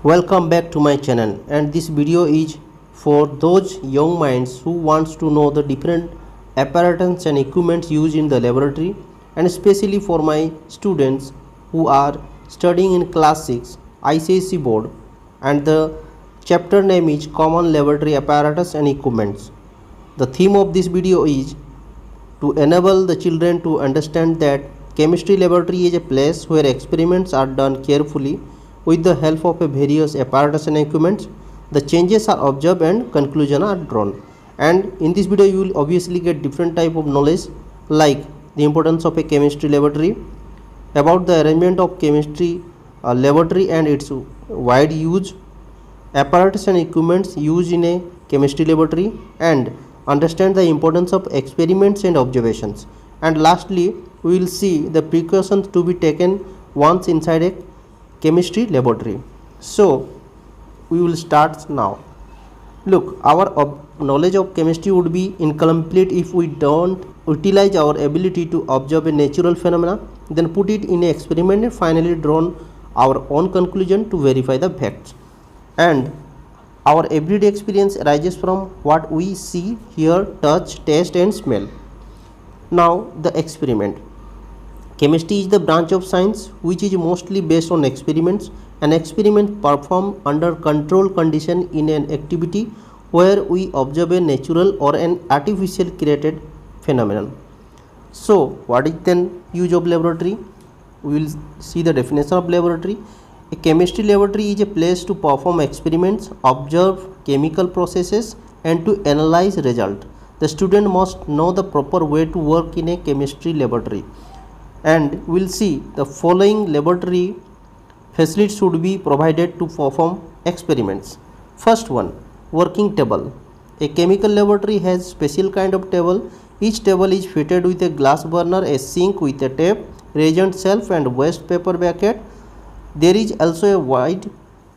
Welcome back to my channel, and this video is for those young minds who wants to know the different apparatus and equipments used in the laboratory, and especially for my students who are studying in class 6 Icse board, and the chapter name is Common Laboratory Apparatus and Equipments. The theme of this video is to enable the children to understand that chemistry laboratory is a place where experiments are done carefully with the help of a various apparatus and equipments. The changes are observed and conclusions are drawn. And in this video you will obviously get different type of knowledge, like the importance of a chemistry laboratory, about the arrangement of chemistry laboratory and its wide use, apparatus and equipments used in a chemistry laboratory, and understand the importance of experiments and observations. And lastly, we will see the precautions to be taken once inside a chemistry laboratory. So we will start now. Look, our knowledge of chemistry would be incomplete if we don't utilize our ability to observe a natural phenomena, then put it in an experiment and finally drawn our own conclusion to verify the facts. And our everyday experience arises from what we see, hear, touch, taste and smell. Now the experiment. Chemistry is the branch of science which is mostly based on experiments. An experiment performed under controlled condition in an activity where we observe a natural or an artificial created phenomenon. So what is then use of laboratory? We will see the definition of laboratory. A chemistry laboratory is a place to perform experiments, observe chemical processes and to analyze results. The student must know the proper way to work in a chemistry laboratory. And we will see the following laboratory facilities should be provided to perform experiments. First one, working table. A chemical laboratory has special kind of table. Each table is fitted with a glass burner, a sink with a tap, reagent shelf and waste paper bucket. There is also a wide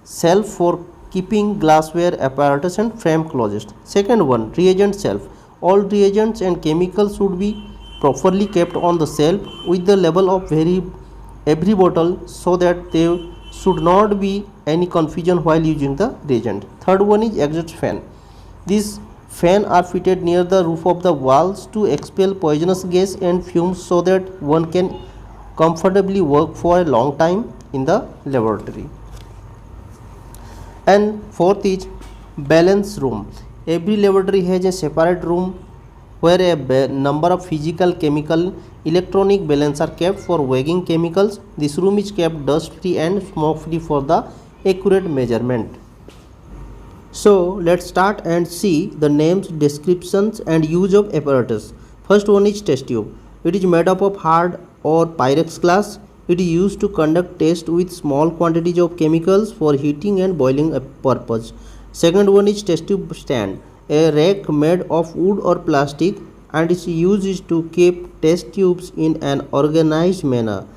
shelf for keeping glassware, apparatus and frame closed. Second one, reagent shelf. All reagents and chemicals should be properly kept on the shelf with the level of every bottle so that there should not be any confusion while using the reagent. Third one is exhaust fan. These fans are fitted near the roof of the walls to expel poisonous gas and fumes so that one can comfortably work for a long time in the laboratory. And fourth is balance room. Every laboratory has a separate room where a number of physical, chemical, electronic balance are kept for weighing chemicals. This room is kept dust free and smoke free for the accurate measurement. So let's start and see the names, descriptions and use of apparatus. First one is test tube. It is made up of hard or Pyrex glass. It is used to conduct tests with small quantities of chemicals for heating and boiling purpose. Second one is test tube stand. A rack made of wood or plastic, and its use is to keep test tubes in an organized manner.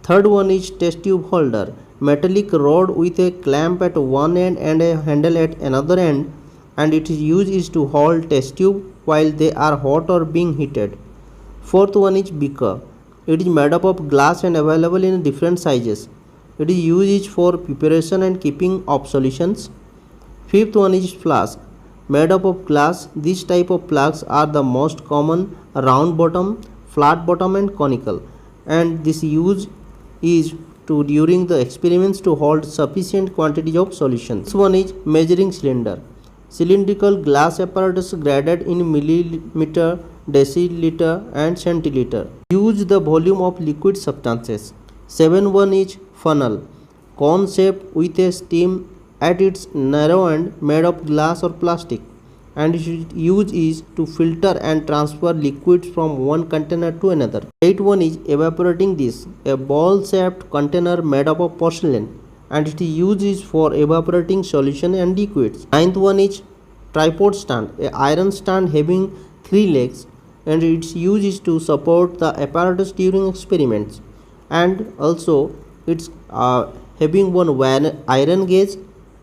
Third one is test tube holder. Metallic rod with a clamp at one end and a handle at another end, and its use is to hold test tube while they are hot or being heated. Fourth one is beaker. It is made up of glass and available in different sizes. Its use is for preparation and keeping of solutions. Fifth one is flask. Made up of glass, this type of flasks are the most common, round bottom, flat bottom and conical, and this use is to during the experiments to hold sufficient quantity of solutions. This one is measuring cylinder. Cylindrical glass apparatus graded in millimeter, deciliter and centiliter. Use the volume of liquid substances. 7.1 is funnel. Cone shaped with a stem at its narrow end, made of glass or plastic, and its use is to filter and transfer liquids from one container to another. 8.1 is evaporating dish. A ball shaped container made up of porcelain, and its use is for evaporating solution and liquids. 9th one is tripod stand. A iron stand having 3 legs, and its use is to support the apparatus during experiments, and also it's having one iron gauge.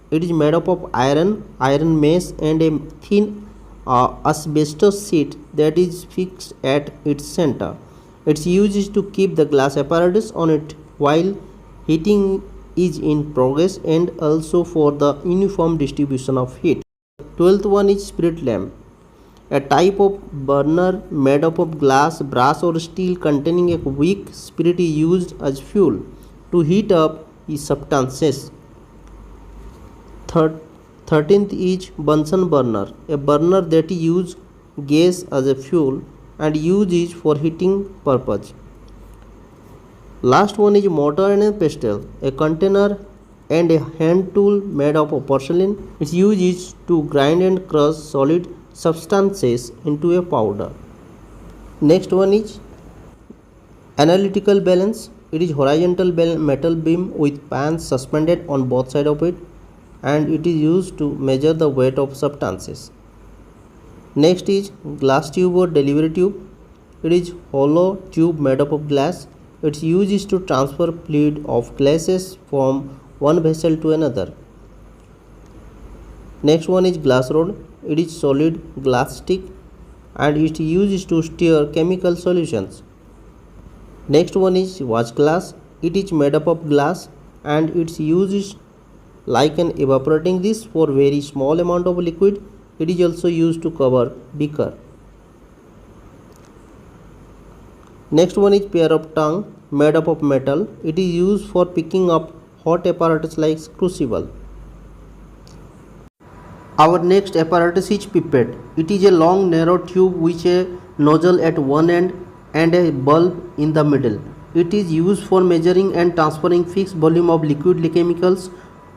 It is made up of iron mesh and a thin asbestos sheet that is fixed at its center. Its use is to keep the glass apparatus on it while heating is in progress and also for the uniform distribution of heat. 12th one is spirit lamp, a type of burner made up of glass, brass or steel containing a wick spirit is used as fuel to heat up substances. 13th is Bunsen burner, a burner that uses gas as a fuel and uses for heating purpose. Last one is mortar and pestle, a container and a hand tool made of porcelain. Its use is to grind and crush solid substances into a powder. Next one is analytical balance. It is horizontal metal beam with pans suspended on both sides of it, and it is used to measure the weight of substances. Next is glass tube or delivery tube. It is hollow tube made up of glass. Its use is to transfer fluid of gases from one vessel to another. Next one is glass rod. It is solid glass stick and its use is to stir chemical solutions. Next one is watch glass. It is made up of glass and its use is like an evaporating this for very small amount of liquid. It is also used to cover beaker. Next one is pair of tongue made up of metal. It is used for picking up hot apparatus like crucible. Our next apparatus is pipette. It is a long narrow tube with a nozzle at one end and a bulb in the middle. It is used for measuring and transferring fixed volume of liquid chemicals.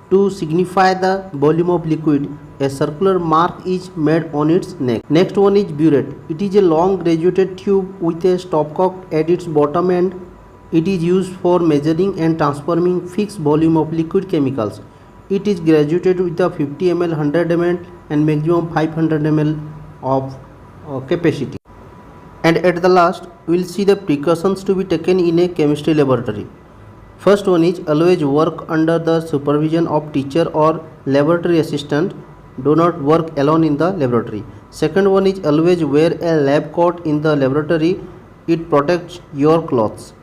To signify the volume of liquid, a circular mark is made on its neck. Next one is burette. It is a long graduated tube with a stopcock at its bottom end. It is used for measuring and transferring fixed volume of liquid chemicals. It is graduated with a 50 ml, 100 ml and maximum 500 ml of capacity. And at the last, we will see the precautions to be taken in a chemistry laboratory. First one is always work under the supervision of teacher or laboratory assistant. Do not work alone in the laboratory. Second one is always wear a lab coat in the laboratory. It protects your clothes.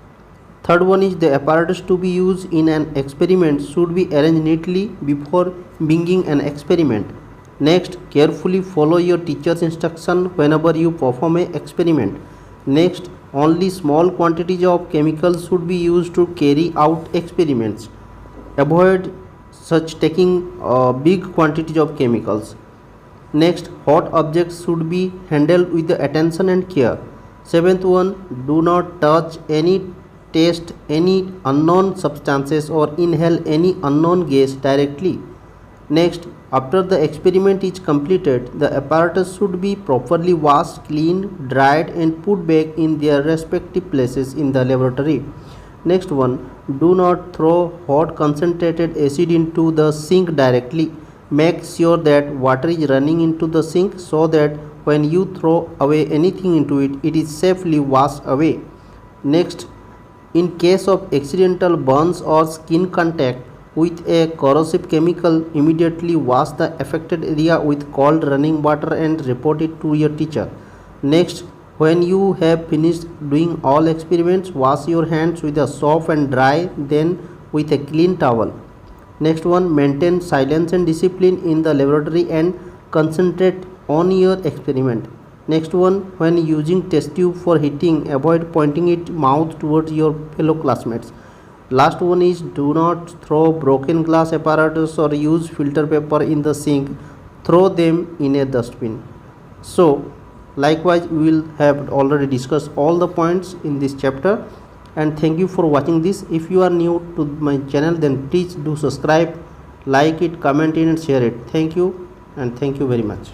Third one is the apparatus to be used in an experiment should be arranged neatly before beginning an experiment. Next, carefully follow your teacher's instruction whenever you perform an experiment. Next, only small quantities of chemicals should be used to carry out experiments. Avoid such taking big quantities of chemicals. Next, hot objects should be handled with attention and care. Seventh one, do not touch any, taste any unknown substances or inhale any unknown gas directly. Next, after the experiment is completed, the apparatus should be properly washed, cleaned, dried and put back in their respective places in the laboratory. Next one, do not throw hot concentrated acid into the sink directly. Make sure that water is running into the sink so that when you throw away anything into it, it is safely washed away. Next, in case of accidental burns or skin contact with a corrosive chemical, immediately wash the affected area with cold running water and report it to your teacher. Next, when you have finished doing all experiments, wash your hands with a soap and dry them with a clean towel. Next one, maintain silence and discipline in the laboratory and concentrate on your experiment. Next one, when using test tube for heating, avoid pointing its mouth towards your fellow classmates. Last one is do not throw broken glass apparatus or use filter paper in the sink. Throw them in a dustbin. So likewise we will have already discussed all the points in this chapter, and thank you for watching this. If you are new to my channel, then please do subscribe, like it, comment it and share it. Thank you and thank you very much.